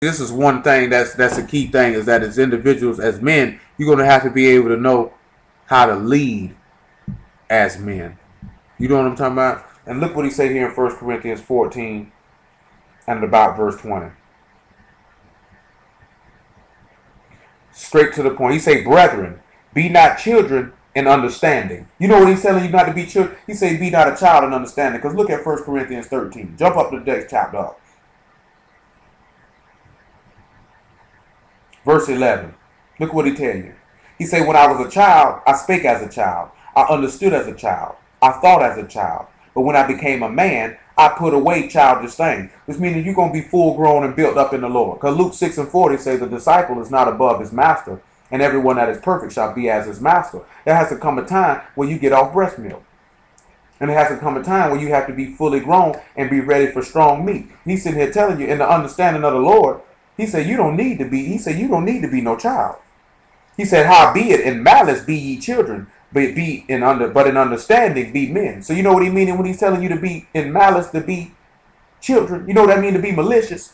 This is one thing that's a key thing, is that as individuals, as men, you're going to have to be able to know how to lead as men. You know what I'm talking about? And look what he say here in 1 Corinthians 14 and about verse 20. Straight to the point. He say, brethren, be not children in understanding. You know what he's telling you not to be children? He say, be not a child in understanding. Because look at 1 Corinthians 13. Jump up to the next chapter up. Verse 11. Look what he tell you. He say, when I was a child, I spake as a child. I understood as a child. I thought as a child. But when I became a man, I put away childish things. Which means that you're going to be full grown and built up in the Lord. Because Luke 6:40 says the disciple is not above his master, and everyone that is perfect shall be as his master. There has to come a time where you get off breast milk. And there has to come a time where you have to be fully grown and be ready for strong meat. He's sitting here telling you, in the understanding of the Lord, he said, you don't need to be no child. He said, howbeit in malice be ye children, but in understanding be men. So you know what he means when he's telling you to be in malice, to be children. You know what that means, to be malicious.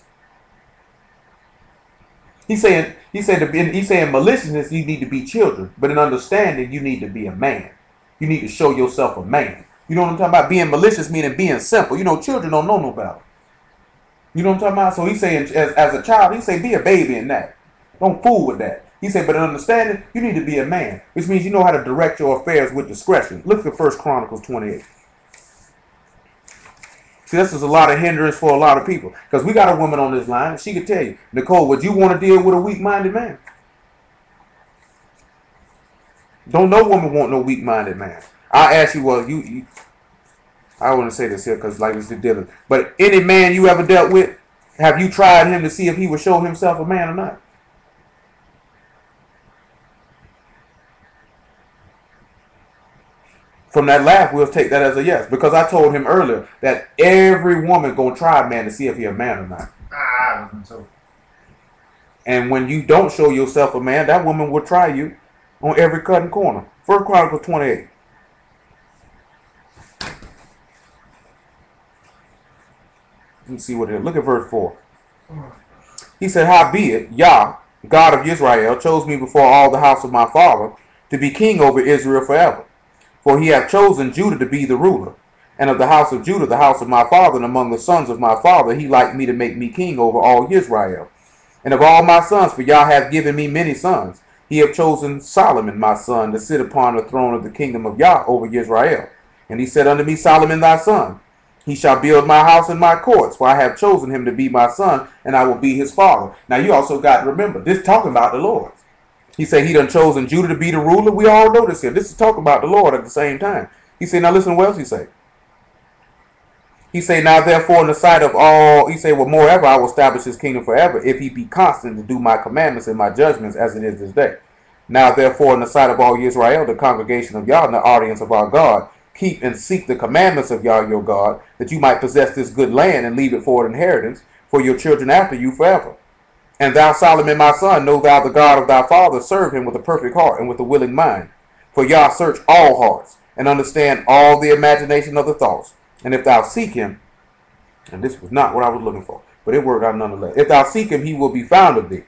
He's saying maliciousness, you need to be children, but in understanding, you need to be a man. You need to show yourself a man. You know what I'm talking about? Being malicious meaning being simple. You know, children don't know no better. You know what I'm talking about? So he's saying, as a child, he say, be a baby in that. Don't fool with that. He said, but in understanding, you need to be a man, which means you know how to direct your affairs with discretion. Look at 1 Chronicles 28. See, this is a lot of hindrance for a lot of people. Because we got a woman on this line, and she could tell you, Nicole, would you want to deal with a weak-minded man? Don't no woman want no weak-minded man. I ask you, well, I want to say this here because like it's the dealing. But any man you ever dealt with, have you tried him to see if he would show himself a man or not? From that laugh, we'll take that as a yes. Because I told him earlier that every woman going to try a man to see if he a man or not. So. And when you don't show yourself a man, that woman will try you on every cutting corner. 1 Chronicles 28. Let's see what it is. Look at verse 4. He said, howbeit, Yah, God of Israel, chose me before all the house of my father to be king over Israel forever. For he hath chosen Judah to be the ruler, and of the house of Judah, the house of my father, and among the sons of my father, he liked me to make me king over all Israel. And of all my sons, for Yah hath given me many sons, he hath chosen Solomon my son to sit upon the throne of the kingdom of Yah over Israel. And he said unto me, Solomon thy son, he shall build my house and my courts, for I have chosen him to be my son, and I will be his father. Now you also got to remember, this talking about the Lord. He said he done chosen Judah to be the ruler. We all know this here. This is talking about the Lord at the same time. He said, now listen to what else he say. He said, now therefore in the sight of all, he said, well, moreover, I will establish his kingdom forever, if he be constant to do my commandments and my judgments as it is this day. Now therefore in the sight of all Israel, the congregation of Yah and the audience of our God, keep and seek the commandments of Yah your God, that you might possess this good land and leave it for an inheritance for your children after you forever. And thou, Solomon, my son, know thou the God of thy father, serve him with a perfect heart and with a willing mind. For Yah search all hearts, and understand all the imagination of the thoughts. And if thou seek him, and this was not what I was looking for, but it worked out nonetheless. If thou seek him, he will be found of thee.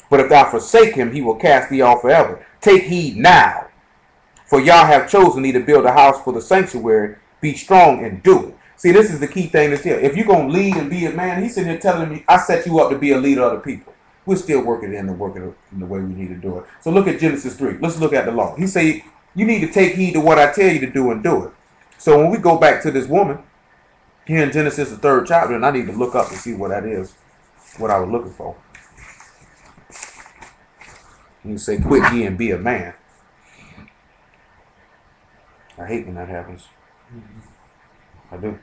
But if thou forsake him, he will cast thee off forever. Take heed now, for Yah hath chosen thee to build a house for the sanctuary. Be strong and do it. See, this is the key thing that's here. If you're going to lead and be a man, he's sitting here telling me, I set you up to be a leader of the people. We're still working in the way we need to do it. So look at Genesis 3. Let's look at the law. He say, you need to take heed to what I tell you to do and do it. So when we go back to this woman, here in Genesis, the 3rd chapter, and I need to look up and see what that is, what I was looking for. You say, quit ye and be a man. I hate when that happens. I do.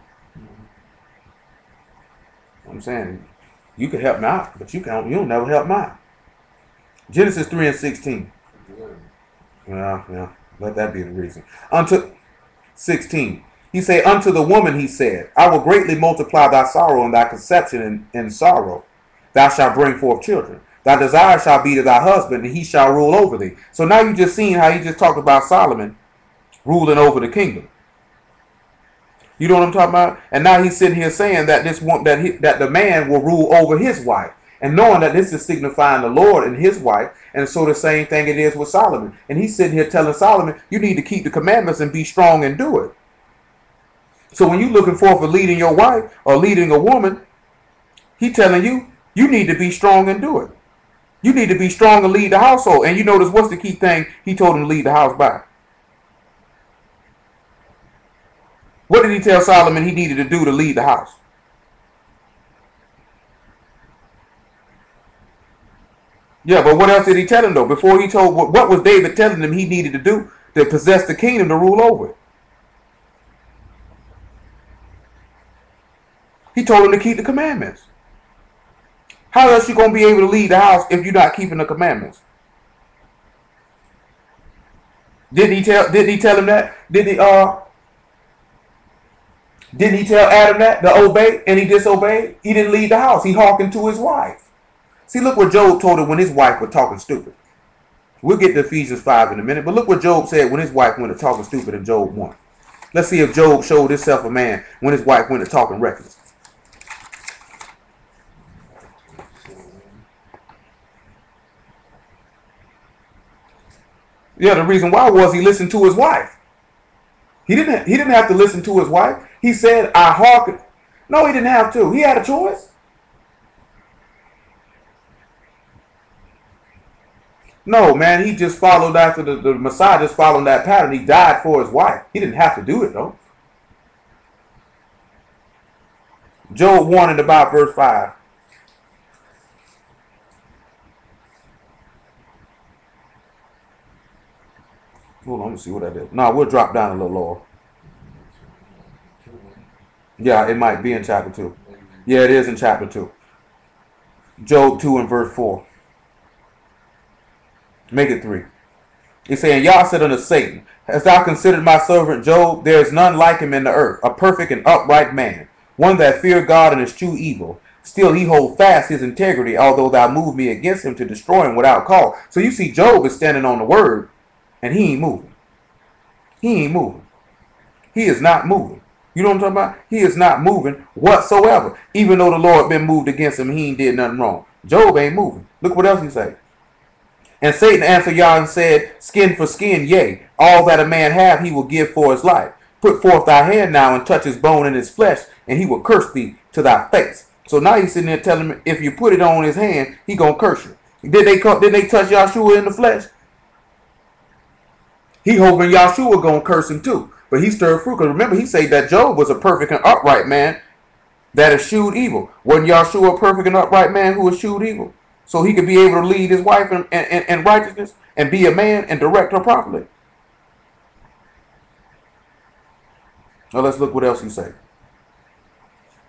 I'm saying, you can help me out, but you'll never help me out. Genesis 3 and 16. Yeah, let that be the reason. Unto 16. He say, unto the woman he said, I will greatly multiply thy sorrow and thy conception in sorrow. Thou shalt bring forth children. Thy desire shall be to thy husband, and he shall rule over thee. So now you just seen how he just talked about Solomon ruling over the kingdom. You know what I'm talking about? And now he's sitting here saying that that the man will rule over his wife, and knowing that this is signifying the Lord and his wife. And so the same thing it is with Solomon. And he's sitting here telling Solomon, you need to keep the commandments and be strong and do it. So when you're looking for leading your wife or leading a woman, he telling you, you need to be strong and do it. You need to be strong and lead the household. And you notice what's the key thing he told him to lead the house by? What did he tell Solomon he needed to do to lead the house? Yeah, but what else did he tell him though? Before he told, what was David telling him he needed to do to possess the kingdom to rule over it? He told him to keep the commandments. How else you going to be able to lead the house if you're not keeping the commandments? Didn't he tell him that? Didn't he tell Adam that to obey and he disobeyed? He didn't lead the house. He hearkened to his wife. See, look what Job told him when his wife was talking stupid. We'll get to Ephesians 5 in a minute, but look what Job said when his wife went to talking stupid in Job 1. Let's see if Job showed himself a man when his wife went to talking reckless. Yeah, the reason why was he listened to his wife. He didn't have to listen to his wife. He said, I hearken. No, he didn't have to. He had a choice. No, man, he just followed after the Messiah, just followed that pattern. He died for his wife. He didn't have to do it, though. Job 1 and about verse 5. Hold on, let me see what that is. No, we'll drop down a little lower. Yeah, it might be in chapter 2. Yeah, it is in chapter 2. Job 2 and verse 4. Make it 3. He's saying, Yah said unto Satan, hast thou considered my servant Job? There is none like him in the earth, a perfect and upright man, one that feared God and eschew evil. Still he hold fast his integrity, although thou move me against him to destroy him without cause. So you see Job is standing on the word, and he ain't moving. He ain't moving. He is not moving. You know what I'm talking about? He is not moving whatsoever. Even though the Lord been moved against him, he ain't did nothing wrong. Job ain't moving. Look what else he say. And Satan answered Yah and said, skin for skin, yea, all that a man have he will give for his life. Put forth thy hand now and touch his bone and his flesh, and he will curse thee to thy face. So now he's sitting there telling him, if you put it on his hand, he gonna curse you. Did they touch Yahshua in the flesh? He hoping Yahshua gonna curse him too. But he stirred fruit. Because remember, he said that Job was a perfect and upright man that eschewed evil. Wasn't Yahshua a perfect and upright man who eschewed evil? So he could be able to lead his wife in righteousness and be a man and direct her properly. Now let's look what else he say.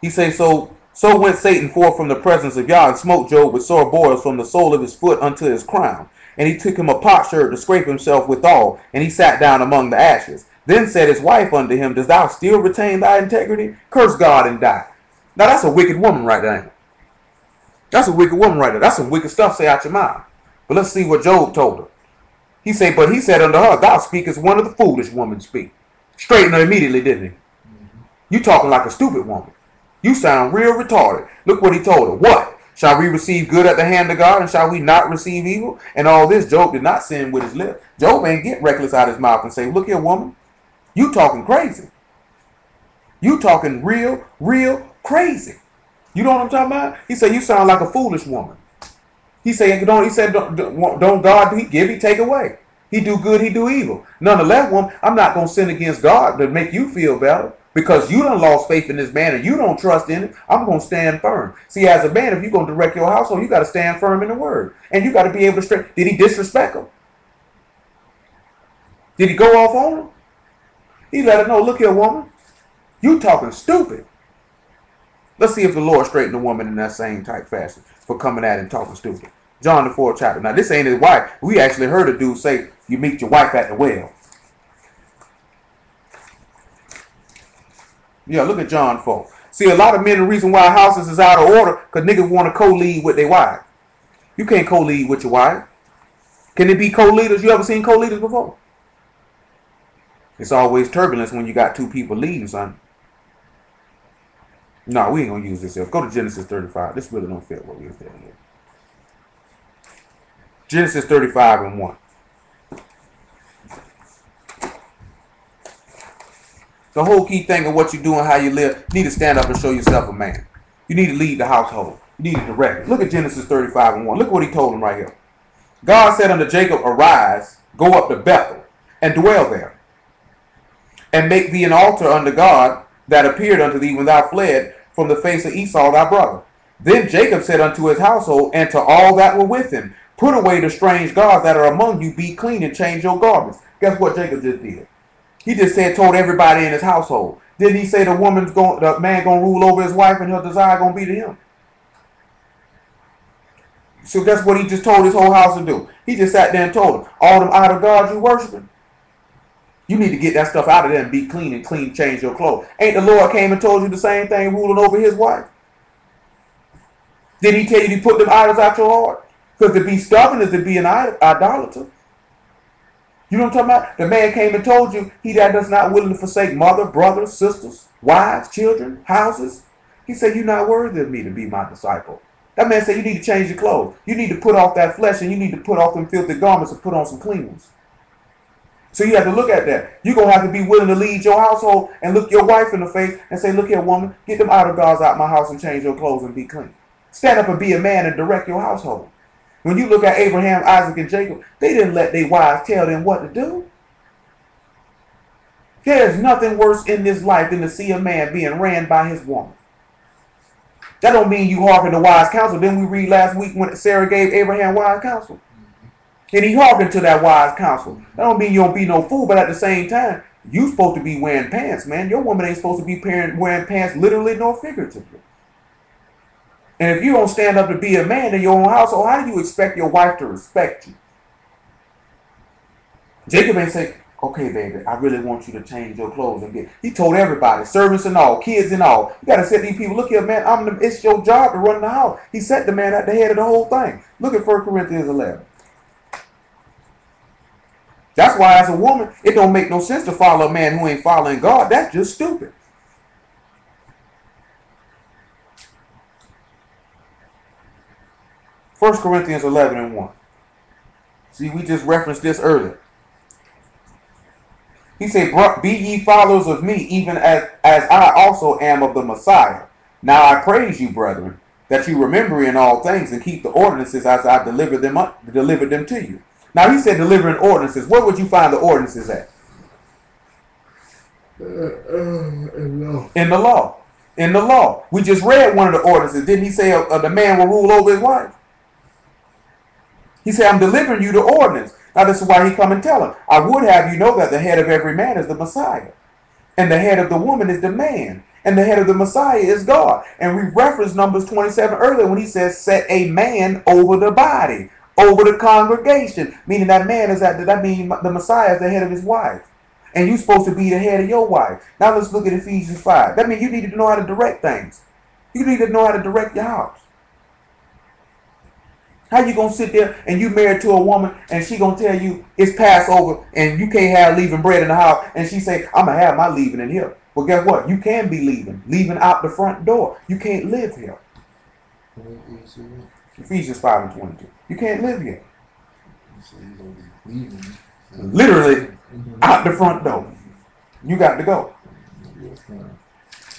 He say, so went Satan forth from the presence of Yah and smote Job with sore boils from the sole of his foot unto his crown. And he took him a potsherd to scrape himself withal, and he sat down among the ashes. Then said his wife unto him, dost thou still retain thy integrity? Curse God and die. Now that's a wicked woman right there. That's a wicked woman right there. That's some wicked stuff say out your mouth. But let's see what Job told her. He said unto her, thou speakest one of the foolish women speak. Straightened her immediately, didn't he? You talking like a stupid woman. You sound real retarded. Look what he told her. What? Shall we receive good at the hand of God, and shall we not receive evil? And all this Job did not sin with his lips. Job ain't get reckless out of his mouth and say, look here, woman. You talking crazy. You talking real crazy. You know what I'm talking about? He said, you sound like a foolish woman. He said, don't God give, he take away. He do good, he do evil. Nonetheless, woman, I'm not going to sin against God to make you feel better. Because you done lost faith in this man and you don't trust in it, I'm going to stand firm. See, as a man, if you're going to direct your household, you got to stand firm in the word. And you got to be able to Did he disrespect him? Did he go off on him? He let her know, look here, woman, you talking stupid. Let's see if the Lord straightened the woman in that same type fashion for coming at him talking stupid. John the 4th chapter. Now, this ain't his wife. We actually heard a dude say, you meet your wife at the well. Yeah, look at John 4. See, a lot of men, the reason why houses is out of order, because niggas want to co-lead with their wife. You can't co-lead with your wife. Can it be co-leaders? You ever seen co-leaders before? It's always turbulence when you got two people leading, son. No, we ain't going to use this here. Go to Genesis 35. This really don't fit what we was doing here. Genesis 35 and 1. The whole key thing of what you do and how you live, you need to stand up and show yourself a man. You need to lead the household. You need to direct it. Look at Genesis 35 and 1. Look what he told him right here. God said unto Jacob, arise, go up to Bethel, and dwell there, and make thee an altar unto God that appeared unto thee when thou fled from the face of Esau thy brother. Then Jacob said unto his household and to all that were with him, put away the strange gods that are among you, be clean and change your garments. Guess what Jacob just did? He just told everybody in his household. Didn't he say the man gonna rule over his wife and her desire gonna be to him? So that's what he just told his whole house to do. He just sat there and told them, all them idol gods you worshiping, you need to get that stuff out of there and be clean and change your clothes. Ain't the Lord came and told you the same thing ruling over his wife? Did he tell you to put them idols out your heart? Because to be stubborn is to be an idolater. You know what I'm talking about? The man came and told you he that does not willing to forsake mother, brothers, sisters, wives, children, houses. He said, you're not worthy of me to be my disciple. That man said you need to change your clothes. You need to put off that flesh and you need to put off them filthy garments and put on some clean ones. So you have to look at that. You're going to have to be willing to lead your household and look your wife in the face and say, look here, woman, get them idol gods out of my house and change your clothes and be clean. Stand up and be a man and direct your household. When you look at Abraham, Isaac, and Jacob, they didn't let their wives tell them what to do. There's nothing worse in this life than to see a man being ran by his woman. That don't mean you hearken to wise counsel. Didn't we read last week when Sarah gave Abraham wise counsel? And he hearkened to that wise counsel. That don't mean you don't be no fool, but at the same time, you supposed to be wearing pants, man. Your woman ain't supposed to be wearing pants literally nor figuratively. And if you don't stand up to be a man in your own household, how do you expect your wife to respect you? Jacob ain't say, okay, baby, I really want you to change your clothes and get. He told everybody, servants and all, kids and all. You got to say to these people, look here, man, it's your job to run the house. He set the man at the head of the whole thing. Look at 1 Corinthians 11. That's why as a woman, it don't make no sense to follow a man who ain't following God. That's just stupid. First Corinthians 11 and 1. See, we just referenced this earlier. He said, be ye followers of me, even as I also am of the Messiah. Now I praise you, brethren, that you remember in all things and keep the ordinances as I delivered them to you. Now he said delivering ordinances. Where would you find the ordinances at? In the law. In the law. We just read one of the ordinances. Didn't he say the man will rule over his wife? He said, I'm delivering you the ordinance. Now this is why he come and tell him. I would have you know that the head of every man is the Messiah. And the head of the woman is the man. And the head of the Messiah is God. And we referenced Numbers 27 earlier when he says, set a man over the body, over the congregation. Meaning that man is that means the Messiah is the head of his wife. And you're supposed to be the head of your wife. Now let's look at Ephesians 5. That means you need to know how to direct things. You need to know how to direct your house. How you going to sit there and you married to a woman and she going to tell you it's Passover and you can't have leaving bread in the house, and she say, I'm going to have my leaving in here. Well, guess what? You can be leaving out the front door. You can't live here. Ephesians 5 and 22. You can't live here. Literally out the front door. You got to go.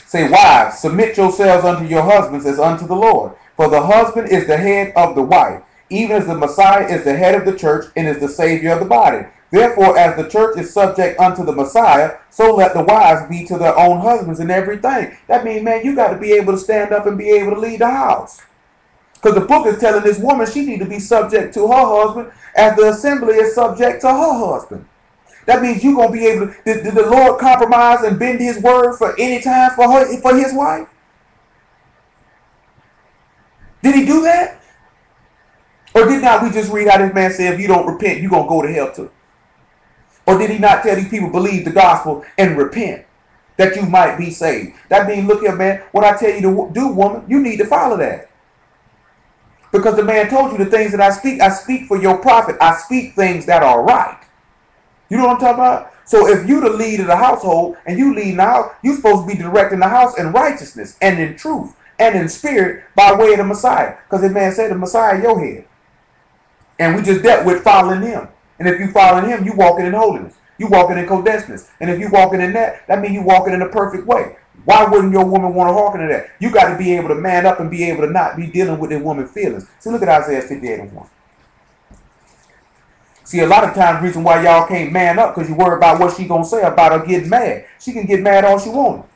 Say, wives, submit yourselves unto your husbands as unto the Lord. For the husband is the head of the wife, even as the Messiah is the head of the church and is the Savior of the body. Therefore, as the church is subject unto the Messiah, so let the wives be to their own husbands in everything. That means, man, you got to be able to stand up and be able to lead the house. Because the book is telling this woman she need to be subject to her husband as the assembly is subject to her husband. That means you're going to be able to, did the Lord compromise and bend his word for any time for his wife? Did he do that? Or did not we just read how this man said, if you don't repent, you're going to go to hell too? Or did he not tell these people, believe the gospel and repent, that you might be saved? That means, look here, man, what I tell you to do, woman, you need to follow that. Because the man told you the things that I speak for your profit. I speak things that are right. You know what I'm talking about? So if you the lead of the household and you lead the house, you supposed to be directing the house in righteousness and in truth and in spirit by way of the Messiah. Because the man said the Messiah your head. And we just dealt with following him. And if you following him, you walking in holiness. You walking in codestness. And if you walking in that, that means you walking in a perfect way. Why wouldn't your woman want to hearken to that? You got to be able to man up and be able to not be dealing with their woman's feelings. So look at Isaiah 58:1. See, a lot of times the reason why y'all can't man up because you worry about what she going to say about her getting mad. She can get mad all she wants.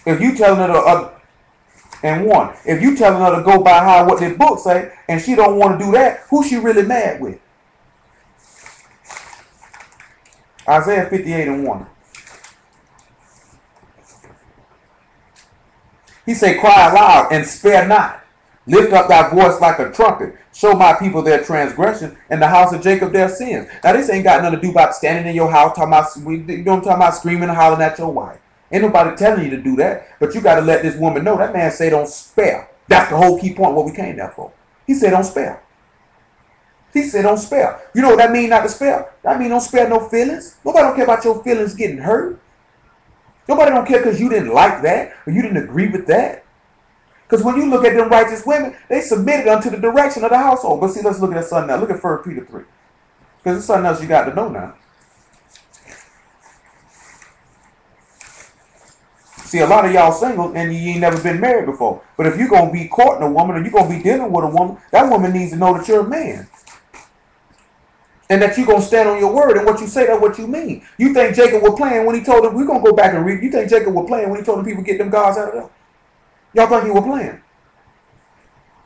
If you telling her to, if you telling her to go by how what the book say and she don't want to do that, who she really mad with? Isaiah 58:1. He say, cry aloud and spare not. Lift up thy voice like a trumpet. Show my people their transgression and the house of Jacob their sins. Now this ain't got nothing to do about standing in your house, talking about, you know, talking about screaming and hollering at your wife. Ain't nobody telling you to do that. But you got to let this woman know. That man say don't spare. That's the whole key point what we came there for. He said don't spare. He said don't spare. You know what that mean, not to spare? That mean don't spare no feelings. Nobody don't care about your feelings getting hurt. Nobody don't care because you didn't like that or you didn't agree with that. Because when you look at them righteous women, they submitted unto the direction of the household. But see, let's look at that something now. Look at 1 Peter 3. Because it's something else you got to know now. See, a lot of y'all single and you ain't never been married before. But if you're going to be courting a woman or you're going to be dealing with a woman, that woman needs to know that you're a man. And that you're going to stand on your word and what you say, that's what you mean. You think Jacob was playing when he told them, we're going to go back and read. You think Jacob was playing when he told the people get them gods out of there? Y'all think he was playing?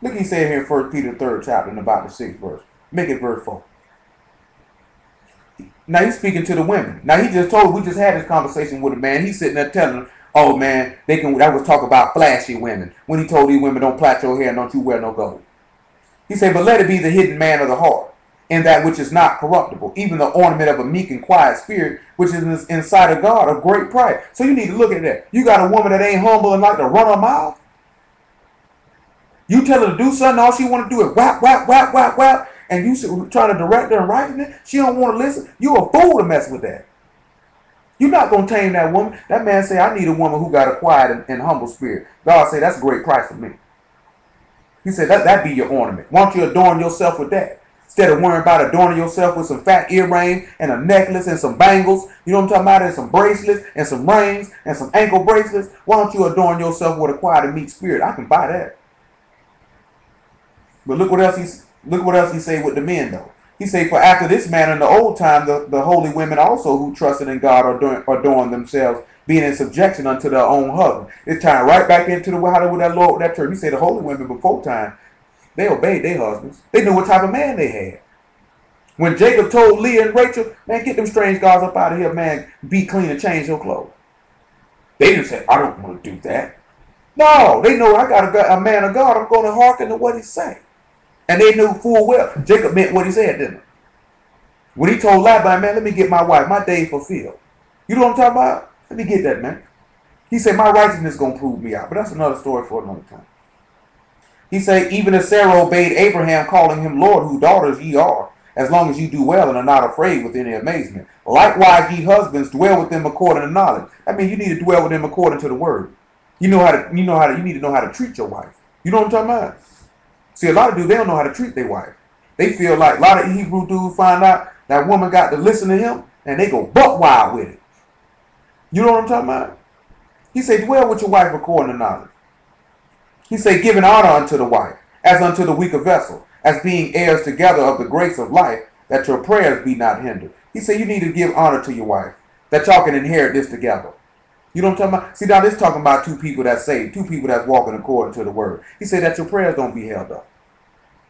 Look, he said here in 1 Peter 3rd chapter and about the 6th verse. Make it verse 4. Now he's speaking to the women. Now he just told, we just had this conversation with a man. He's sitting there telling them, oh man, that was talk about flashy women. When he told these women, don't plait your hair and don't you wear no gold. He said, but let it be the hidden man of the heart, in that which is not corruptible, even the ornament of a meek and quiet spirit, which is inside of God of great pride. So you need to look at that. You got a woman that ain't humble and like to run her mouth. You tell her to do something, all she want to do is whap, whap, whap, whap, whap, and you trying to direct her and right it. She don't want to listen. You a fool to mess with that. You're not going to tame that woman. That man say, I need a woman who got a quiet and humble spirit. God say, that's a great price for me. He said, that be your ornament. Why don't you adorn yourself with that? Instead of worrying about adorning yourself with some fat earrings and a necklace and some bangles, you know what I'm talking about, and some bracelets and some rings and some ankle bracelets, why don't you adorn yourself with a quiet and meek spirit? I can buy that. But look what else he say with the men though. He say, for after this manner in the old time, the holy women also who trusted in God adorned themselves, being in subjection unto their own husband. It's tying right back into the how with that Lord with that church. He say the holy women before time, they obeyed their husbands. They knew what type of man they had. When Jacob told Leah and Rachel, man, get them strange gods up out of here, man, be clean and change your clothes. They didn't say, I don't want to do that. No, they know I got a man of God. I'm going to hearken to what he say. And they knew full well Jacob meant what he said, didn't he? When he told Laban, man, let me get my wife, my day fulfilled. You know what I'm talking about? Let me get that, man. He said, my righteousness is going to prove me out. But that's another story for another time. He said, even as Sarah obeyed Abraham, calling him Lord, whose daughters ye are, as long as you do well and are not afraid with any amazement. Likewise, ye husbands, dwell with them according to knowledge. I mean, you need to dwell with them according to the word. You need to know how to treat your wife. You know what I'm talking about? See, a lot of dudes, they don't know how to treat their wife. They feel like a lot of Hebrew dudes find out that woman got to listen to him, and they go buck wild with it. You know what I'm talking about? He said, dwell with your wife according to knowledge. He said, giving honor unto the wife, as unto the weaker vessel, as being heirs together of the grace of life, that your prayers be not hindered. He said, you need to give honor to your wife, that y'all can inherit this together. You know what I'm talking about? See, now this talking about two people that's saved, two people that's walking according to the word. He said that your prayers don't be held up.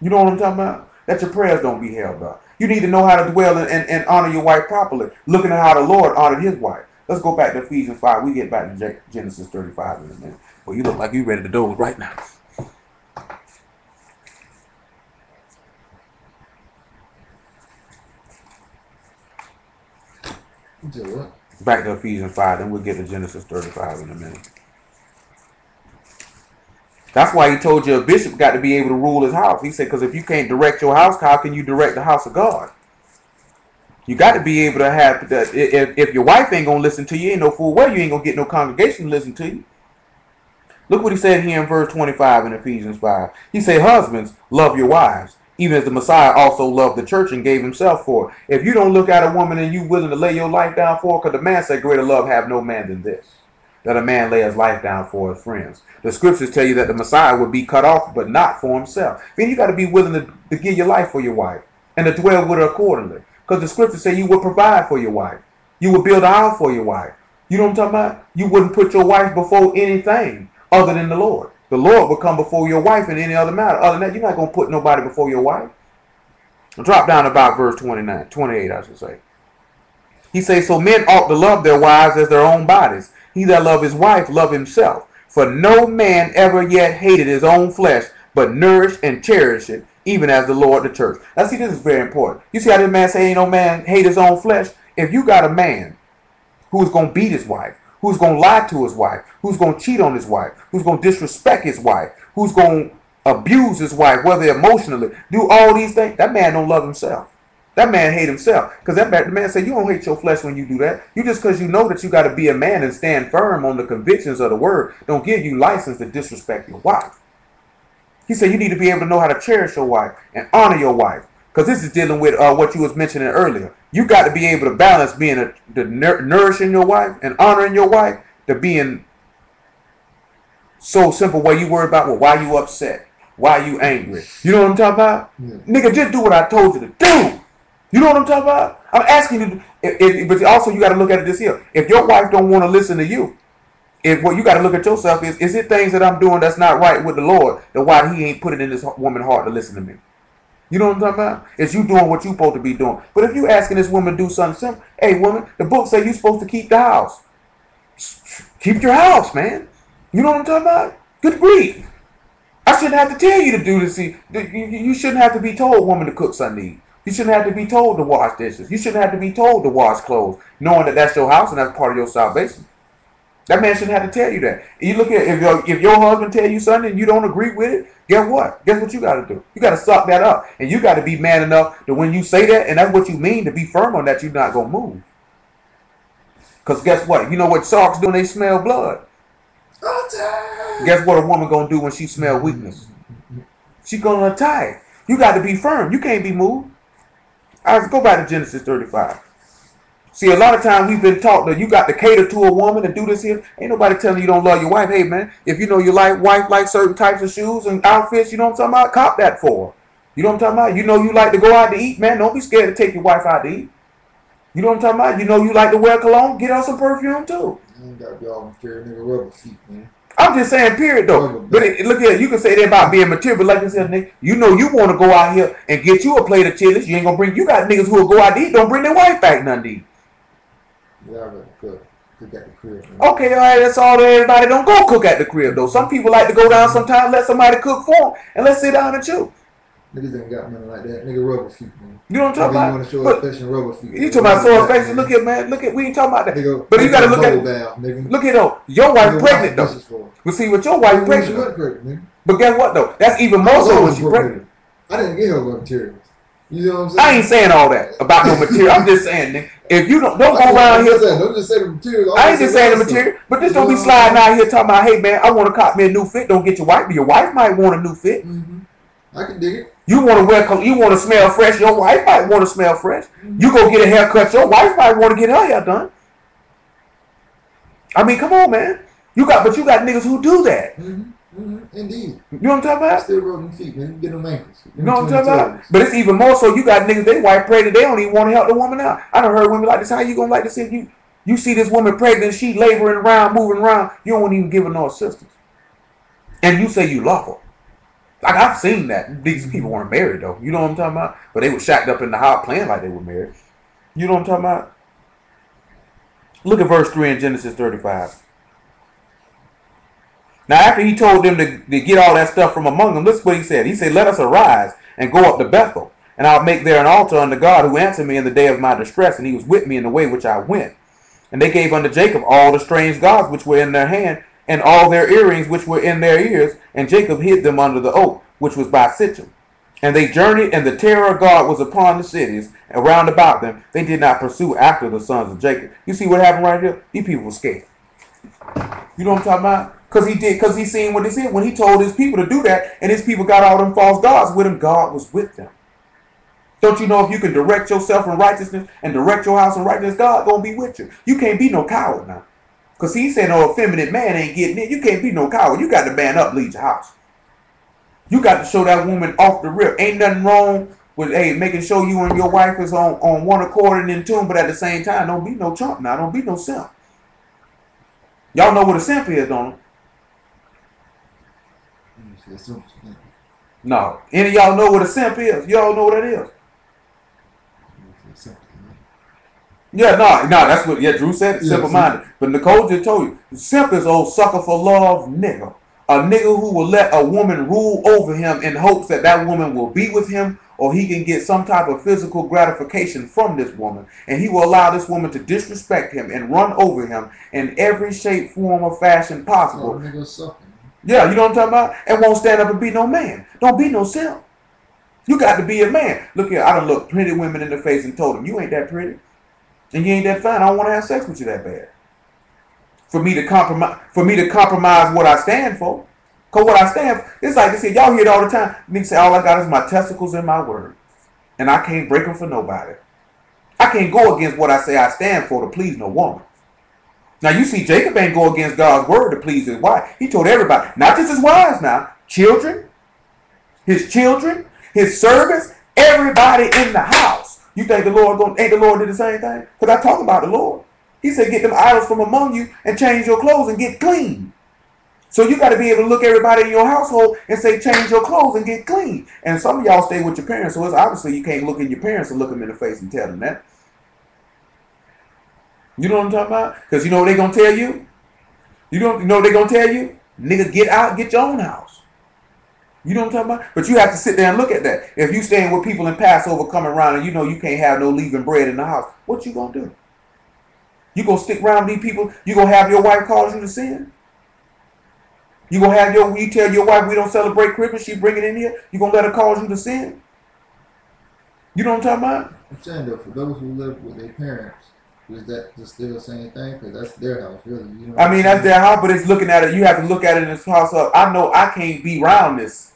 You know what I'm talking about? That your prayers don't be held up. You need to know how to dwell and honor your wife properly, looking at how the Lord honored his wife. Let's go back to Ephesians 5. We get back to Genesis 35 in a minute. Well, you look like you ready to doze right now. Back to Ephesians 5, then we'll get to Genesis 35 in a minute. That's why he told you a bishop got to be able to rule his house. He said, because if you can't direct your house, how can you direct the house of God? You got to be able to have that. If your wife ain't gonna listen to you, ain't no fool way you ain't gonna get no congregation to listen to you. Look what he said here in verse 25 in Ephesians 5. He said, husbands, love your wives, even as the Messiah also loved the church and gave himself for it. If you don't look at a woman and you willing to lay your life down for her, because the man said, greater love have no man than this, that a man lay his life down for his friends. The scriptures tell you that the Messiah would be cut off, but not for himself. Then you got to be willing to give your life for your wife and to dwell with her accordingly. Because the scriptures say you would provide for your wife. You would build a house for your wife. You know what I'm talking about? You wouldn't put your wife before anything other than the Lord. The Lord will come before your wife in any other matter. Other than that, you're not going to put nobody before your wife. Drop down about verse 28, I should say. He says, so men ought to love their wives as their own bodies. He that love his wife, love himself. For no man ever yet hated his own flesh, but nourished and cherished it, even as the Lord the church. Now see, this is very important. You see how this man say, ain't no man hate his own flesh? If you got a man who's going to beat his wife, who's going to lie to his wife, who's going to cheat on his wife, who's going to disrespect his wife, who's going to abuse his wife, whether emotionally, do all these things, that man don't love himself. That man hate himself. Because the man said, you don't hate your flesh when you do that. You just because you know that you got to be a man and stand firm on the convictions of the word, don't give you license to disrespect your wife. He said you need to be able to know how to cherish your wife and honor your wife. Because this is dealing with what you was mentioning earlier. You got to be able to balance being nourishing your wife and honoring your wife to being so simple where you worry about, well, why you upset? Why you angry? You know what I'm talking about? Yeah. Nigga, just do what I told you to do. You know what I'm talking about? I'm asking you, but also you got to look at it this here. If your wife don't want to listen to you, if what you got to look at yourself is it things that I'm doing that's not right with the Lord, then why he ain't put it in this woman's heart to listen to me? You know what I'm talking about? It's you doing what you supposed to be doing. But if you asking this woman to do something simple, hey woman, the book say you supposed to keep the house. Keep your house, man. You know what I'm talking about? Good grief. I shouldn't have to tell you to do this. You shouldn't have to be told, woman, to cook something to eat. You shouldn't have to be told to wash dishes. You shouldn't have to be told to wash clothes, knowing that that's your house and that's part of your salvation. That man shouldn't have to tell you that. You look at if your husband tell you something and you don't agree with it, guess what? Guess what you got to do? You got to suck that up, and you got to be man enough that when you say that and that's what you mean, to be firm on that, you're not gonna move. Because guess what? You know what sharks do when they smell blood? Guess what a woman gonna do when she smell weakness? She gonna attack. You got to be firm. You can't be moved. All right, go back to Genesis 35. See, a lot of times we've been taught that you got to cater to a woman and do this here. Ain't nobody telling you don't love your wife. Hey, man, if you know your wife like certain types of shoes and outfits, you know what I'm talking about? Cop that for her. You know what I'm talking about? You know you like to go out to eat, man. Don't be scared to take your wife out to eat. You know what I'm talking about? You know you like to wear cologne. Get her some perfume, too. You ain't got to be all material, nigga, rubber feet, man. I'm just saying, period, though. But look here, you can say that about being material, but like I said, nigga, you know you want to go out here and get you a plate of chilies. You ain't going to bring, you got niggas who will go out to eat, don't bring their wife back none to eat. Yeah, I rather cook at the crib, man. Okay, all right, that's all. Everybody don't go cook at the crib, though. Some people like to go down sometimes, let somebody cook for them, and let's sit down and chew. Niggas ain't got nothing like that. Nigga, rubber feet, man. You know what I'm talking about? You want to show affection, rubber feet. You talking about show affection? Look at, man. Look at, we ain't talking about that. Nigga, but you got to look at, nigga. Look at, though. Your wife pregnant, though. But see, with your wife pregnant, but guess what, though? That's even more so when she pregnant. I didn't get her materials. You know what I'm saying? I ain't saying all that about no material. I'm just saying, nigga, if you don't go around here. Don't just say the material. I ain't just saying the material, but just don't be sliding out here talking about, hey, man, I want to cop me a new fit. Don't get your wife, but your wife might want a new fit. Mm-hmm. I can dig it. You want to wear, you want to smell fresh. Your wife might want to smell fresh. Mm-hmm. You go get a haircut. Your wife might want to get her hair done. I mean, come on, man. But you got niggas who do that. Mm-hmm. Mm-hmm. Indeed. You know what I'm talking about? Still rubbing feet, man. You get them ankles. You know what I'm talking about? But it's even more so. You got niggas, they wife pregnant. They don't even want to help the woman out. I done heard women like this. How you gonna like to see if you see this woman pregnant, she laboring around, moving around, you don't even give her no assistance. And you say you love her. Like, I've seen that. These people weren't married, though. You know what I'm talking about? But they were shacked up in the house playing like they were married. You know what I'm talking about? Look at verse 3 in Genesis 35. Now, after he told them to get all that stuff from among them, this is what he said. He said, let us arise and go up to Bethel, and I'll make there an altar unto God who answered me in the day of my distress, and he was with me in the way which I went. And they gave unto Jacob all the strange gods which were in their hand, and all their earrings which were in their ears, and Jacob hid them under the oak, which was by Sittim. And they journeyed, and the terror of God was upon the cities around about them. They did not pursue after the sons of Jacob. You see what happened right here? These people were scared. You know what I'm talking about? Because he seen what they said. When he told his people to do that, and his people got all them false gods with him, God was with them. Don't you know if you can direct yourself in righteousness and direct your house in righteousness, God gonna be with you. You can't be no coward now. Because he said no effeminate man ain't getting in. You can't be no coward. You got to man up, lead your house. You got to show that woman off the rip. Ain't nothing wrong with making sure you and your wife is on one accord and in tune, but at the same time, don't be no chump now. Don't be no simp. Y'all know what a simp is, don't you? No. Any of y'all know what a simp is? Y'all know what that is? Yeah, no, that's what, Drew said it, simple-minded. But Nicole just told you, simp is old sucker for love nigga. A nigga who will let a woman rule over him in hopes that that woman will be with him or he can get some type of physical gratification from this woman. And he will allow this woman to disrespect him and run over him in every shape, form, or fashion possible. Yeah, you know what I'm talking about? And won't stand up and be no man. Don't be no simp. You got to be a man. Look here, I done looked pretty women in the face and told them, you ain't that pretty. And you ain't that fine. I don't want to have sex with you that bad. For me to compromise what I stand for. Because what I stand for, it's like they say, y'all hear it all the time. Niggas say, all I got is my testicles and my word. And I can't break them for nobody. I can't go against what I say I stand for to please no woman. Now you see, Jacob ain't go against God's word to please his wife. He told everybody, not just his wives now, children, his servants, everybody in the house. You think ain't the Lord did the same thing? Because I talk about the Lord. He said, get them idols from among you and change your clothes and get clean. So you got to be able to look everybody in your household and say, change your clothes and get clean. And some of y'all stay with your parents, so it's obviously you can't look at your parents and look them in the face and tell them that. You know what I'm talking about? Because you know what they're going to tell you? You know what they're going to tell you? Nigga, get out, get your own house. You know what I'm talking about? But you have to sit there and look at that. If you staying with people in Passover coming around and you know you can't have no leaving bread in the house, what you going to do? You going to stick around these people? You going to have your wife cause you to sin? You going to have you tell your wife we don't celebrate Christmas, she bring it in here? You going to let her cause you to sin? You know what I'm talking about? I'm saying though, for those who live with their parents, is that still the same thing? Because that's their house, really. You know I mean, that's their house, but it's looking at it. You have to look at it in this house up. I know I can't be around this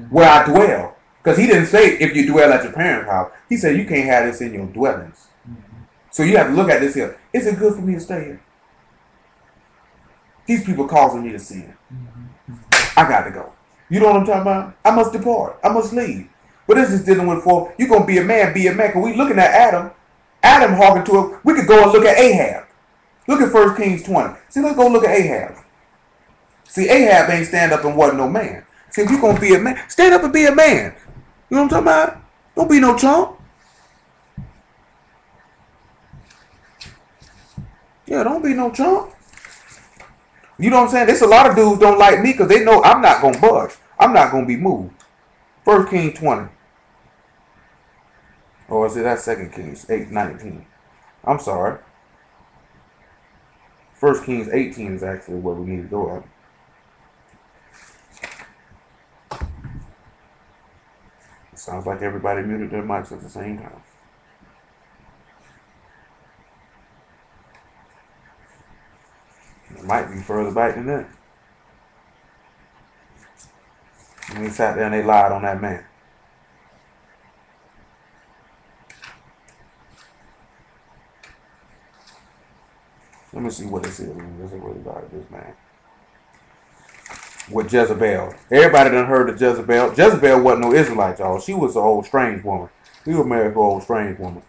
where I dwell. Because he didn't say if you dwell at your parents' house. He said you can't have this in your dwellings. So you have to look at this here. Is it good for me to stay here? These people causing me to sin. I got to go. You know what I'm talking about? I must depart. I must leave. But this is dealing with you're going to be a man, be a man. Because we looking at Adam. Adam talking to him. We could go and look at Ahab. Look at 1 Kings 20. See, let's go look at Ahab. See, Ahab ain't stand up and wasn't no man. See, if you're going to be a man, stand up and be a man. You know what I'm talking about? Don't be no chump. Yeah, don't be no chump. You know what I'm saying? There's a lot of dudes don't like me because they know I'm not going to budge. I'm not going to be moved. 1 Kings 20. Or is it that 2 Kings 8:19? I'm sorry. 1 Kings 18 is actually where we need to go at. It sounds like everybody muted their mics at the same time. It might be further back than that. And they sat there and they lied on that man. Let me see what this is. Let's see what about this man. With Jezebel. Everybody done heard of Jezebel. Jezebel wasn't no Israelite, y'all. She was an old strange woman. He was married to an old strange woman.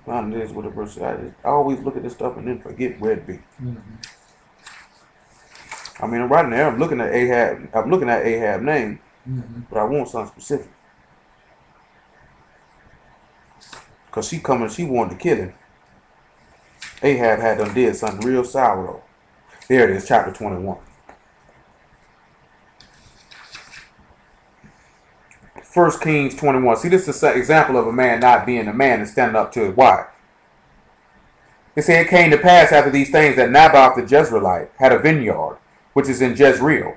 Find this with a verse. I always look at this stuff and then forget where it be. I mean, right now I'm looking at Ahab. I'm looking at Ahab's name, but I want something specific. Cause she wanted to kill him. Ahab had done did something real sour though. There it is, chapter 21. 1 Kings 21. See, this is an example of a man not being a man and standing up to his wife. It said, it came to pass after these things that Naboth the Jezreelite had a vineyard, which is in Jezreel,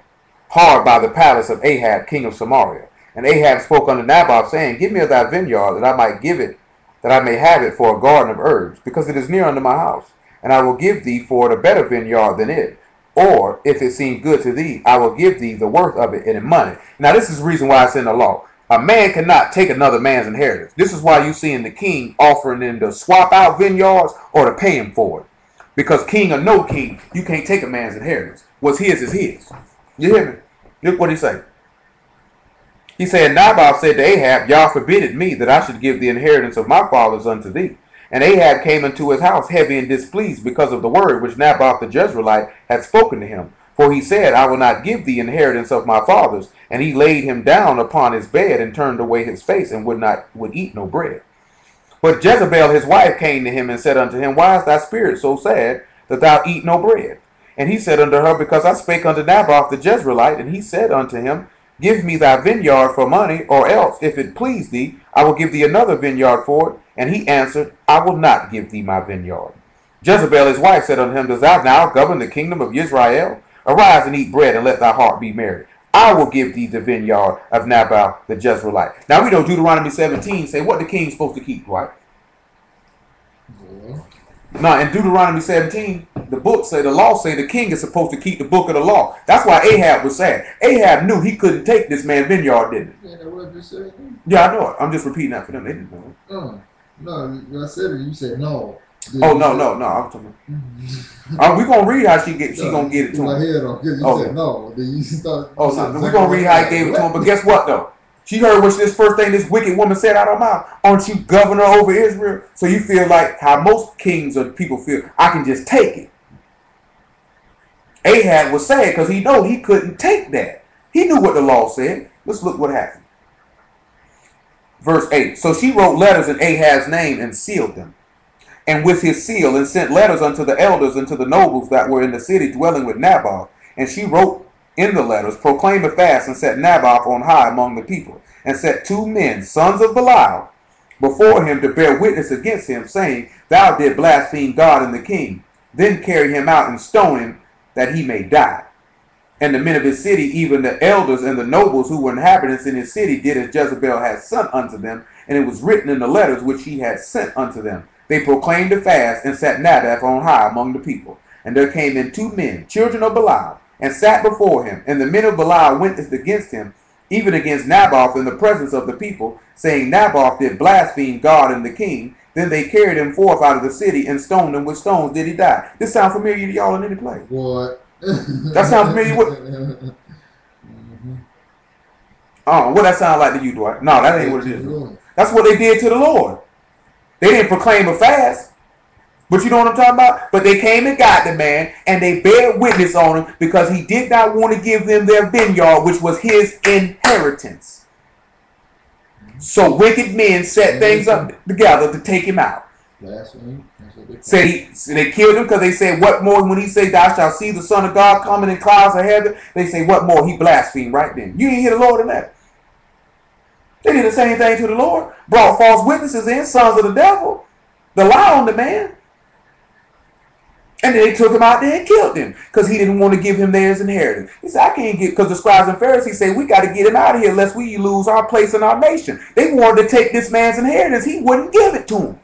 hard by the palace of Ahab, king of Samaria. And Ahab spoke unto Naboth, saying, Give me of thy vineyard, that I might give it, that I may have it for a garden of herbs, because it is near unto my house. And I will give thee for it a better vineyard than it. Or, if it seem good to thee, I will give thee the worth of it in money. Now, this is the reason why it's in the law. A man cannot take another man's inheritance. This is why you see in the king offering them to swap out vineyards or to pay him for it. Because king or no king, you can't take a man's inheritance. What's his is his. You hear me? Look what he say. He said, Naboth said to Ahab, Yah forbidden me that I should give the inheritance of my fathers unto thee. And Ahab came into his house heavy and displeased because of the word which Naboth the Jezreelite had spoken to him. For he said, I will not give the inheritance of my fathers. And he laid him down upon his bed and turned away his face and would eat no bread. But Jezebel his wife came to him and said unto him, Why is thy spirit so sad that thou eat no bread? And he said unto her, Because I spake unto Naboth the Jezreelite. And he said unto him, Give me thy vineyard for money, or else, if it please thee, I will give thee another vineyard for it. And he answered, I will not give thee my vineyard. Jezebel his wife said unto him, Dost thou now govern the kingdom of Israel? Arise and eat bread, and let thy heart be merry. I will give thee the vineyard of Naboth the Jezreelite. Now we know Deuteronomy 17 say what the king's supposed to keep, right? Yeah. Now in Deuteronomy 17, the book say, the law say the king is supposed to keep the book of the law. That's why Ahab was sad. Ahab knew he couldn't take this man's vineyard, didn't he? Yeah, that what you said? Yeah, I know it. I'm just repeating that for them. They didn't know it. No, I said it. You said no. Oh, no. I'm talking about. We're going to read how she going to get it to him. My head on, because you said no. Then you start. Oh, no. We're going to read how he gave it to him. But guess what, though? She heard what this first thing this wicked woman said out of her mouth. Aren't you governor over Israel? So you feel like how most kings or people feel. I can just take it. Ahab was sad because he knew he couldn't take that. He knew what the law said. Let's look what happened. Verse 8. So she wrote letters in Ahab's name and sealed them, and with his seal, and sent letters unto the elders and to the nobles that were in the city dwelling with Naboth. And she wrote in the letters, Proclaim a fast, and set Naboth on high among the people, and set 2 men, sons of Belial, before him to bear witness against him, saying, Thou didst blaspheme God and the king. Then carry him out and stone him, that he may die. And the men of his city, even the elders and the nobles who were inhabitants in his city, did as Jezebel had sent unto them, and it was written in the letters which she had sent unto them. They proclaimed a fast, and set Naboth on high among the people. And there came in 2 men, children of Belial, and sat before him. And the men of Belial witnessed against him, even against Naboth in the presence of the people, saying, Naboth did blaspheme God and the king. Then they carried him forth out of the city and stoned him with stones. Did he die? This sound familiar to y'all in any place? What? That sounds familiar with... Oh, what that sound like to you, Dwight? No, that ain't what it is. That's what they did to the Lord. They didn't proclaim a fast. But you know what I'm talking about? But they came and got the man, and they bare witness on him because he did not want to give them their vineyard, which was his inheritance. So wicked men set things up together to take him out. Say they killed him because they said, what more? When he said, Thou shalt see the Son of God coming in clouds of heaven, they say, what more? He blasphemed right then. You didn't hear the Lord in that. They did the same thing to the Lord. Brought false witnesses in, sons of the devil. The lie on the man. And then they took him out there and killed him because he didn't want to give him theirs inheritance. He said, I can't get, because the scribes and Pharisees say, we got to get him out of here lest we lose our place in our nation. They wanted to take this man's inheritance. He wouldn't give it to him.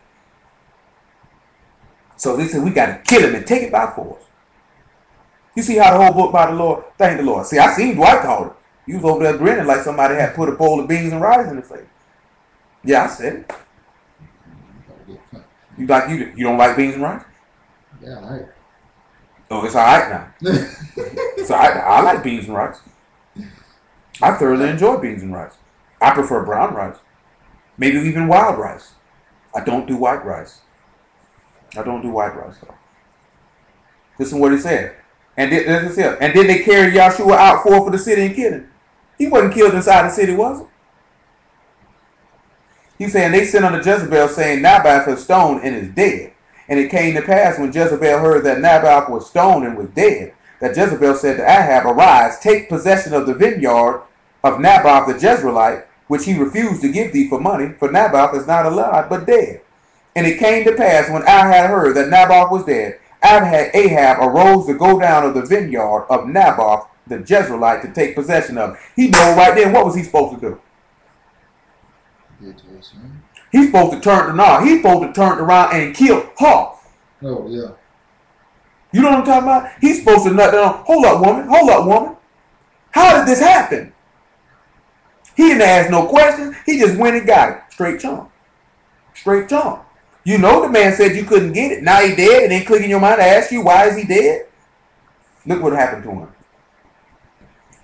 So they said, we got to kill him and take it by force. You see how the whole book by the Lord, thank the Lord. See, I seen Dwight call it. He was over there grinning like somebody had put a bowl of beans and rice in his face. Yeah, I said it. You don't like beans and rice? Yeah, all right. Oh, it's all right now. It's all right now. I like beans and rice. I thoroughly enjoy beans and rice. I prefer brown rice. Maybe even wild rice. I don't do white rice. I don't do white rice, though. Listen to what he said. And then they carried Yahshua out forth of the city and killed him. He wasn't killed inside the city, was he? He's saying they sent unto Jezebel, saying, Naboth is stoned and is dead. And it came to pass when Jezebel heard that Naboth was stoned and was dead, that Jezebel said to Ahab, Arise, take possession of the vineyard of Naboth the Jezreelite, which he refused to give thee for money, for Naboth is not alive, but dead. And it came to pass when Ahab heard that Naboth was dead, Ahab arose to go down of the vineyard of Naboth the Jezreelite to take possession of it. He knew right then what was he supposed to do. He's supposed to turn He's supposed to turn around and kill her. Oh yeah. You know what I'm talking about? He's supposed to nut down. Hold up, woman. Hold up, woman. How did this happen? He didn't ask no questions. He just went and got it. Straight chump. Straight chump. You know the man said you couldn't get it. Now he dead, and then click in your mind to ask you why is he dead? Look what happened to him.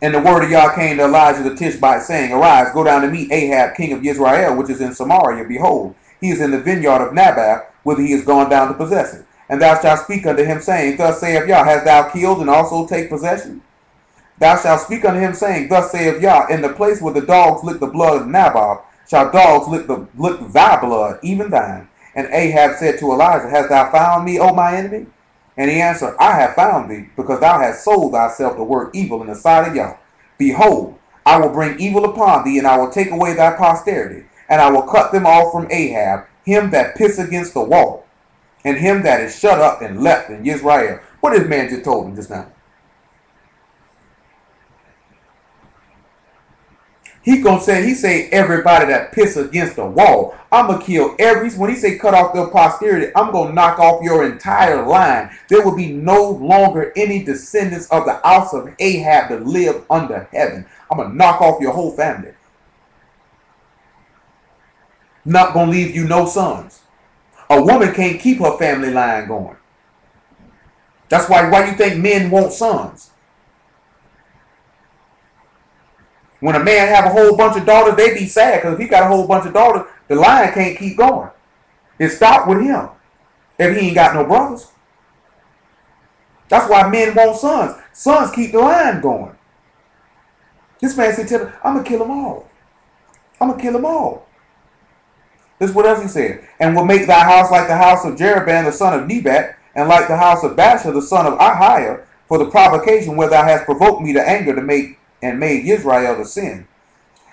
And the word of Yah came to Elijah the Tishbite, saying, Arise, go down to meet Ahab, king of Israel, which is in Samaria. Behold, he is in the vineyard of Naboth, whither he is gone down to possess it. And thou shalt speak unto him, saying, Thus saith Yah, hast thou killed and also take possession? Thou shalt speak unto him, saying, Thus saith Yah, in the place where the dogs lick the blood of Naboth, shall dogs lick thy blood, even thine. And Ahab said to Elijah, Hast thou found me, O my enemy? And he answered, I have found thee, because thou hast sold thyself to work evil in the sight of Yah. Behold, I will bring evil upon thee, and I will take away thy posterity, and I will cut them off from Ahab, him that piss against the wall, and him that is shut up and left in Israel. What this man just told him just now? He say everybody that piss against the wall. I'm going to kill when he say cut off their posterity, I'm going to knock off your entire line. There will be no longer any descendants of the house of Ahab to live under heaven. I'm going to knock off your whole family. Not going to leave you no sons. A woman can't keep her family line going. That's why you think men want sons. When a man have a whole bunch of daughters, they be sad because if he got a whole bunch of daughters, the line can't keep going. It stopped with him if he ain't got no brothers. That's why men want sons. Sons keep the line going. This man said, I'm going to kill them all. I'm going to kill them all. This is what else he said. And will make thy house like the house of Jeroboam the son of Nebat, and like the house of Baasha the son of Ahiah, for the provocation where thou hast provoked me to anger to make and made Israel to sin.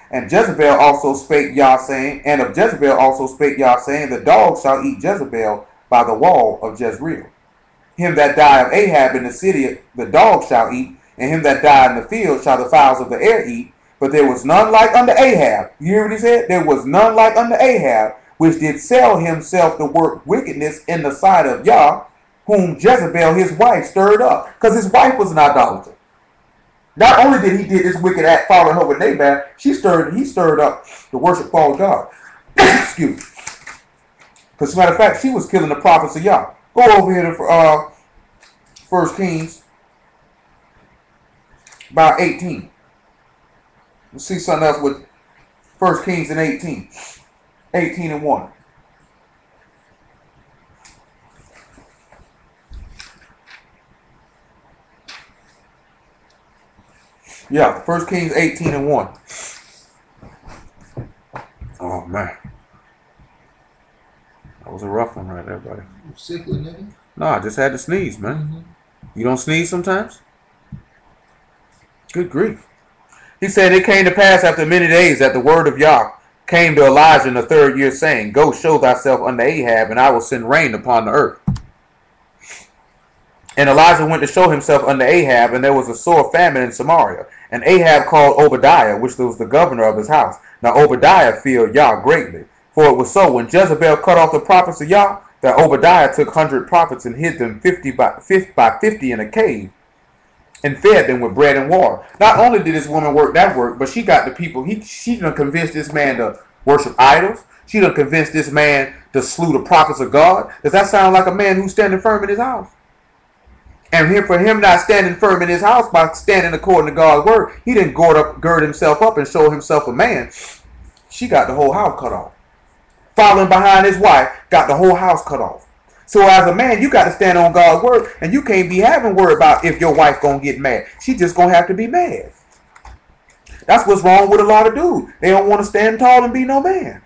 And Jezebel also spake Yah, saying, the dogs shall eat Jezebel by the wall of Jezreel. Him that die of Ahab in the city the dogs shall eat, and him that die in the field shall the fowls of the air eat. But there was none like unto Ahab. You hear what he said? There was none like unto Ahab, which did sell himself to work wickedness in the sight of Yah, whom Jezebel his wife stirred up. Because his wife was an idolater. Not only did he did this wicked act following her with Naboth, he stirred up the worship false God. Excuse me. Because as a matter of fact, she was killing the prophets of Yah. Go over here to 1 Kings about 18. We'll see something else with 1 Kings and 18. 18 and 1. Yeah, 1 Kings 18 and 1. Oh, man. That was a rough one right there, buddy. You sickly, nigga? No, I just had to sneeze, man. You don't sneeze sometimes? Good grief. He said, it came to pass after many days that the word of Yah came to Elijah in the 3rd year, saying, Go show thyself unto Ahab, and I will send rain upon the earth. And Elijah went to show himself unto Ahab, and there was a sore famine in Samaria. And Ahab called Obadiah, which was the governor of his house. Now Obadiah feared Yah greatly. For it was so, when Jezebel cut off the prophets of Yah, that Obadiah took 100 prophets and hid them 50 by 50 in a cave, and fed them with bread and water. Not only did this woman work that work, but she got the people, she done convinced this man to worship idols. She done convinced this man to slew the prophets of God. Does that sound like a man who's standing firm in his house? And for him not standing firm in his house by standing according to God's word, he didn't gird himself up and show himself a man. She got the whole house cut off. Following behind his wife, got the whole house cut off. So as a man, you got to stand on God's word, and you can't be having word about if your wife gonna get mad. She just gonna have to be mad. That's what's wrong with a lot of dudes. They don't want to stand tall and be no man.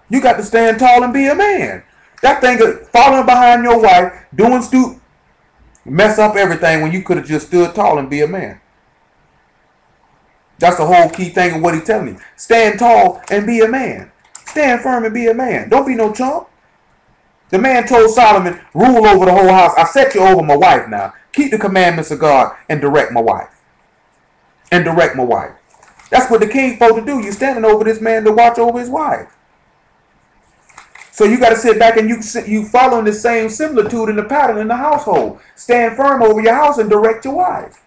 You got to stand tall and be a man. That thing of following behind your wife, doing mess up everything when you could have just stood tall and be a man. That's the whole key thing of what he's telling you. Stand tall and be a man. Stand firm and be a man. Don't be no chump. The man told Solomon, rule over the whole house. I set you over my wife now. Keep the commandments of God and direct my wife. And direct my wife. That's what the king supposed to do. You're standing over this man to watch over his wife. So you got to sit back and you following the same similitude in the pattern in the household. Stand firm over your house and direct your wife.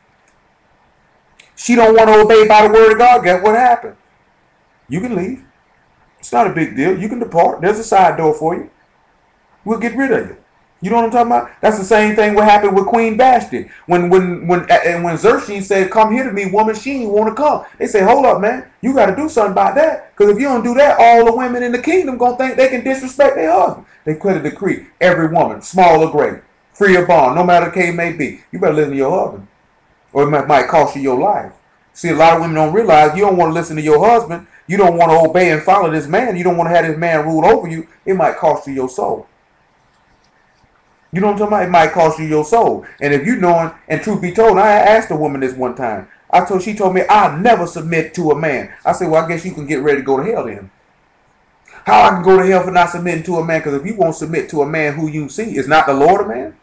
She don't want to obey by the word of God. Guess what happened? You can leave. It's not a big deal. You can depart. There's a side door for you. We'll get rid of you. You know what I'm talking about? That's the same thing what happened with Queen Vashti. When Xerxes said, come here to me, woman, she didn't want to come. They say, hold up, man. You got to do something about that. Because if you don't do that, all the women in the kingdom going to think they can disrespect their husband. They put a decree. Every woman, small or great, free or bond, no matter the case may be, you better listen to your husband. Or it might cost you your life. See, a lot of women don't realize you don't want to listen to your husband. You don't want to obey and follow this man. You don't want to have this man rule over you. It might cost you your soul. You know what I'm talking about? It might cost you your soul. And if you knowing, and truth be told, I asked a woman this one time. She told me, I'll never submit to a man. I said, well, I guess you can get ready to go to hell then. How I can go to hell for not submitting to a man? Because if you won't submit to a man who you see, is not the Lord a man?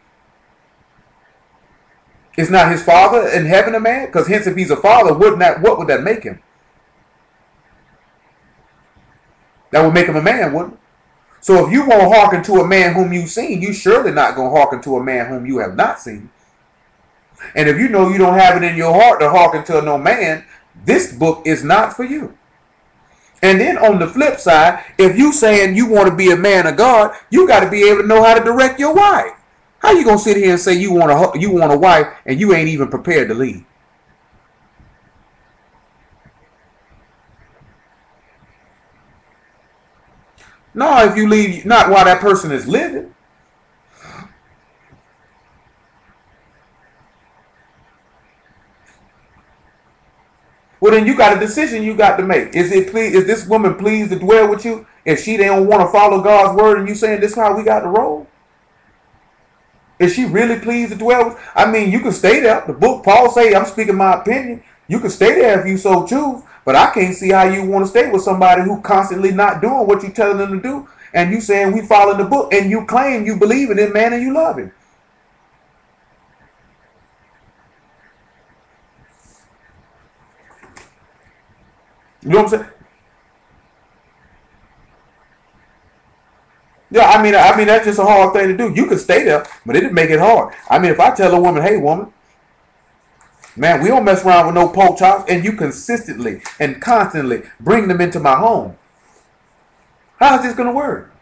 Is not his father in heaven a man? Because hence if he's a father, what would that make him? That would make him a man, wouldn't it? So if you won't hearken to a man whom you've seen, you surely not going to hearken to a man whom you have not seen. And if you know you don't have it in your heart to hearken to no man, this book is not for you. And then on the flip side, if you saying you want to be a man of God, you got to be able to know how to direct your wife. How you going to sit here and say you want a wife and you ain't even prepared to lead? No, if you leave, not while that person is living. Well, then you got a decision you got to make. Is this woman pleased to dwell with you? If she don't want to follow God's word and you saying this is how we got to roll? Is she really pleased to dwell with? I mean, you can stay there. The book, Paul say, I'm speaking my opinion. You can stay there if you so choose. But I can't see how you want to stay with somebody who constantly not doing what you telling them to do. And you saying we follow the book. And you claim you believe in him, man, and you love him. You know what I'm saying? Yeah, I mean that's just a hard thing to do. You could stay there, but it didn't make it hard. I mean, if I tell a woman, hey, woman, man, we don't mess around with no pork chops, and you consistently and constantly bring them into my home. How is this going to work?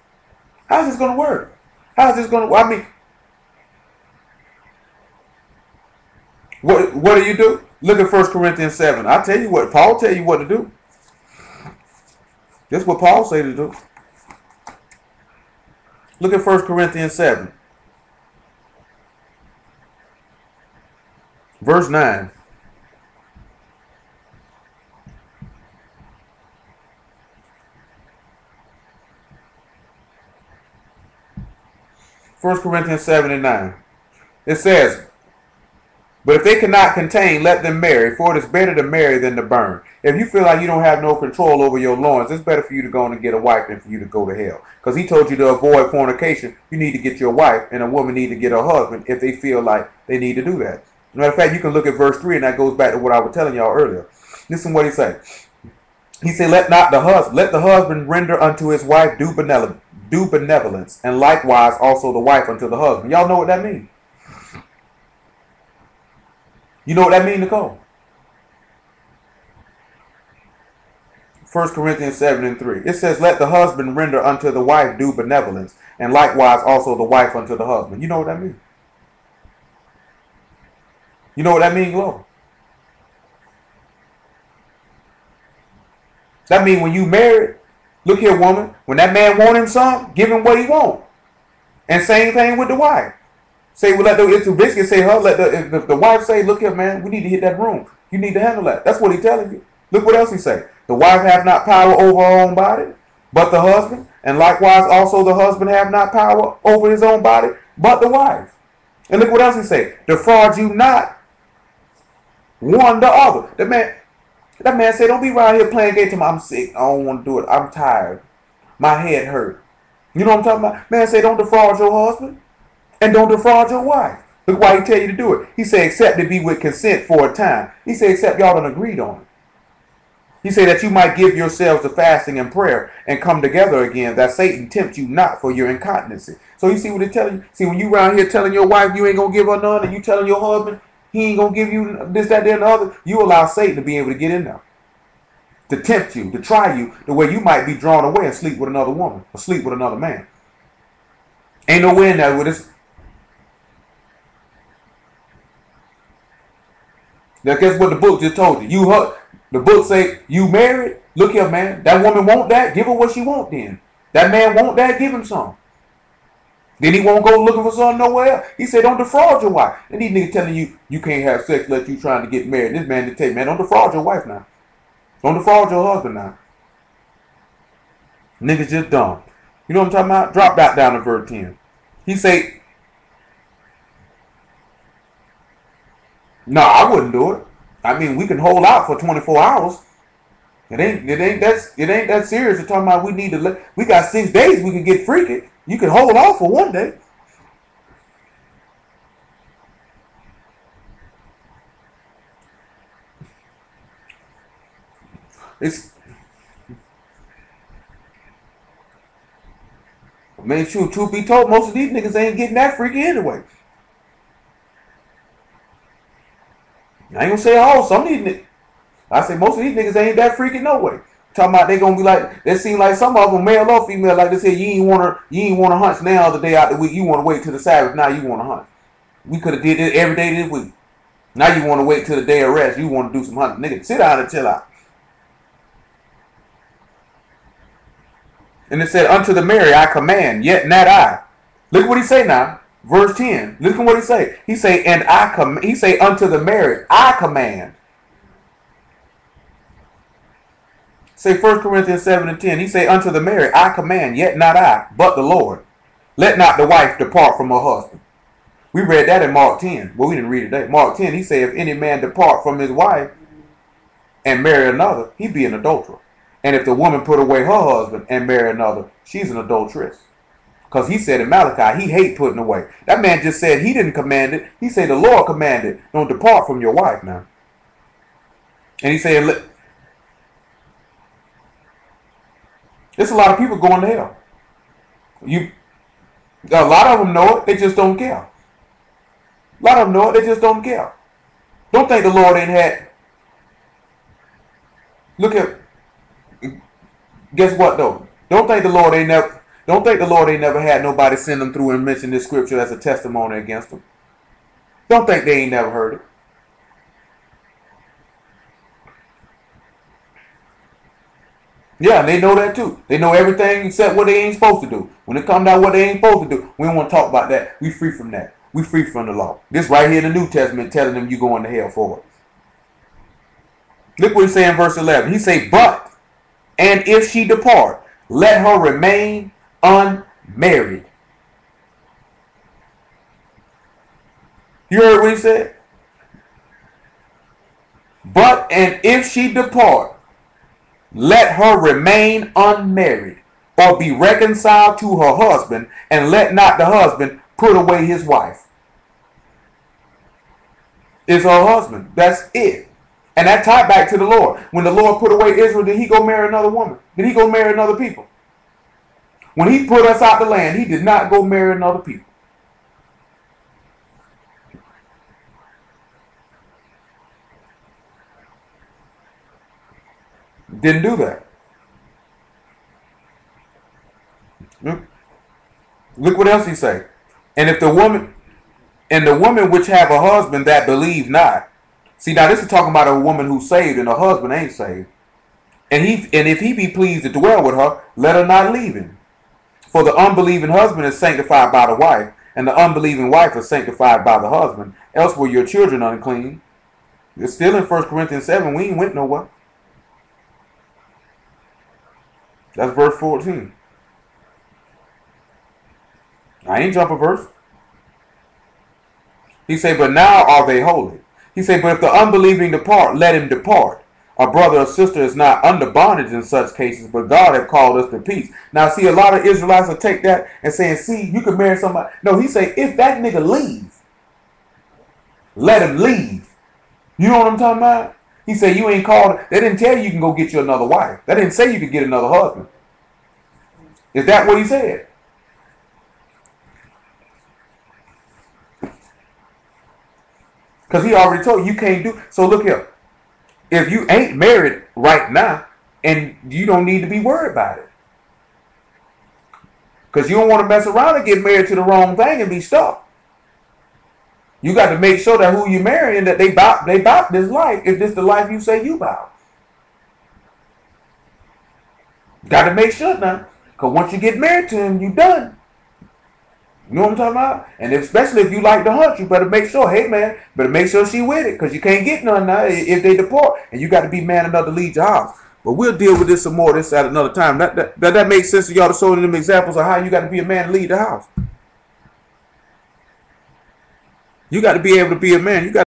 How is this going to work? How is this going to? I mean, what do you do? Look at 1 Corinthians 7. I tell you what, Paul tell you what to do. That's what Paul say to do. Look at 1 Corinthians 7. Verse 9. First Corinthians 7 and 9. It says, but if they cannot contain, let them marry, for it is better to marry than to burn. If you feel like you don't have no control over your loins, it's better for you to go and get a wife than for you to go to hell. Because he told you to avoid fornication. You need to get your wife, and a woman need to get her husband if they feel like they need to do that. As a matter of fact, you can look at verse 3, and that goes back to what I was telling y'all earlier. Listen what he said. He said, let the husband render unto his wife due benevolence, and likewise also the wife unto the husband. Y'all know what that means? You know what that means, Nicole? 1 Corinthians 7 and 3. It says, let the husband render unto the wife due benevolence, and likewise also the wife unto the husband. You know what that means? You know what that means, Lord? That means when you married, look here, woman, when that man want him something, give him what he want. And same thing with the wife. Say, well, if the biscuit say, if the wife say, look here, man, we need to hit that room. You need to handle that. That's what he's telling you. Look what else he say. The wife have not power over her own body, but the husband. And likewise also the husband have not power over his own body, but the wife. And look what else he say. Defraud you not one the other. That man said, don't be around here playing game to me. I'm sick. I don't want to do it. I'm tired. My head hurt. You know what I'm talking about? Man say don't defraud your husband and don't defraud your wife. Look why he tell you to do it. He say except to be with consent for a time. He say except y'all done agreed on it. He say that you might give yourselves to fasting and prayer and come together again, that Satan tempt you not for your incontinency. So you see what it's telling you? See, when you around here telling your wife you ain't going to give her none, and you telling your husband he ain't going to give you this, that, that, and the other, you allow Satan to be able to get in there. To tempt you, to try you, the way you might be drawn away and sleep with another woman or sleep with another man. Ain't no way in there with this. Now guess what the book just told you? The book say you married. Look here, man. That woman want that. Give her what she want. Then that man want that. Give him some. Then he won't go looking for something nowhere else. He said, "Don't defraud your wife." And these niggas telling you you can't have sex unless you trying to get married. This man to tell you, man, don't defraud your wife now. Don't defraud your husband now. Niggas just dumb. You know what I'm talking about? Drop that down to verse 10. He say, "No, I wouldn't do it. I mean, we can hold out for 24 hours. It ain't that serious. You're talking about we got 6 days we can get freaky. You can hold off for 1 day." Man, truth be told, most of these niggas ain't getting that freaky anyway. I ain't gonna say all. Some of these niggas, I say most of these niggas ain't that freaky no way. Talking about they gonna be like, they seem like some of them, male or female, like they say, you ain't wanna hunt now the day out the week. You wanna wait till the Sabbath. Now you wanna hunt. We could have did it every day this week. Now you wanna wait till the day of rest. You wanna do some hunting. Nigga, sit down and chill out. And it said, "Unto the married I command, yet not I." Look what he say now. Verse 10. Look at what he say. He say, he say, "Unto the married I command." Say 1 Corinthians 7 and 10. He say, "Unto the married I command, yet not I, but the Lord. Let not the wife depart from her husband." We read that in Mark 10. Well, we didn't read it today. Mark 10, he say, "If any man depart from his wife and marry another, he be an adulterer. And if the woman put away her husband and marry another, she's an adulteress." Because he said in Malachi, he hate putting away. That man just said he didn't command it. He said the Lord commanded, "Don't depart from your wife now." And he said, there's a lot of people going to hell. A lot of them know it, they just don't care. A lot of them know it, they just don't care. Don't think the Lord ain't had. Look at. Guess what though? Don't think the Lord ain't never had nobody send them through and mention this scripture as a testimony against them. Don't think they ain't never heard it. Yeah, and they know that too. They know everything except what they ain't supposed to do. When it comes down what they ain't supposed to do, we don't want to talk about that. We free from that. We free from the law. This right here in the New Testament telling them you going to hell for it. Look what he say in verse 11. He say, "But, and if she depart, let her remain unmarried." You heard what he said? "But, and if she depart, let her remain unmarried, or be reconciled to her husband, and let not the husband put away his wife." It's her husband. That's it. And that tied back to the Lord. When the Lord put away Israel, did he go marry another woman? Did he go marry another people? When he put us out the land, he did not go marry another people. Didn't do that. Look what else he say. "And if the woman which have a husband that believe not." See, now this is talking about a woman who's saved and her husband ain't saved. "And if he be pleased to dwell with her, let her not leave him. For the unbelieving husband is sanctified by the wife, and the unbelieving wife is sanctified by the husband. Else were your children unclean." It's still in 1 Corinthians 7. We ain't went nowhere. That's verse 14. I ain't jump a verse. He say, "But now are they holy." He say, "But if the unbelieving depart, let him depart. A brother or sister is not under bondage in such cases, but God has called us to peace. Now, see, a lot of Israelites will take that and saying, see, you can marry somebody. No, he say, if that nigga leave, let him leave. You know what I'm talking about? He said, you ain't called. They didn't tell you can go get you another wife. They didn't say you could get another husband. Is that what he said? Because he already told you can't do. So look here. If you ain't married right now, and you don't need to be worried about it. Because you don't want to mess around and get married to the wrong thing and be stuck. You got to make sure that who you marrying, that they bout this life. If this the life you say you bout. Got to make sure now. Because once you get married to him, you done. You know what I'm talking about? And especially if you like to hunt, you better make sure, hey man, better make sure she with it. Because you can't get none now if they deport. And you got to be man enough to lead your house. But we'll deal with this some more this at another time. That makes sense to y'all to show them examples of how you got to be a man to lead the house. You got to be able to be a man. You got